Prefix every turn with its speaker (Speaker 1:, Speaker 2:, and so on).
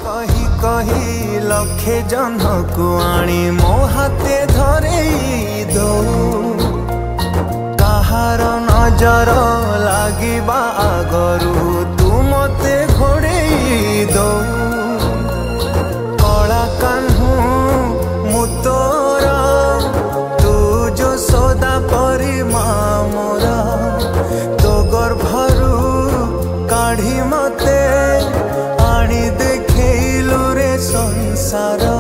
Speaker 1: कही कही लखे जन को आनी मो हाथे धरे दो कहार नजर लागिबा आगरू तू मते घोड़े दो कला कान्हू मु तोरा तू जो सदा परी मोरा तो गर्भरू काढ़ी मते आनी देखैलु रे संसार।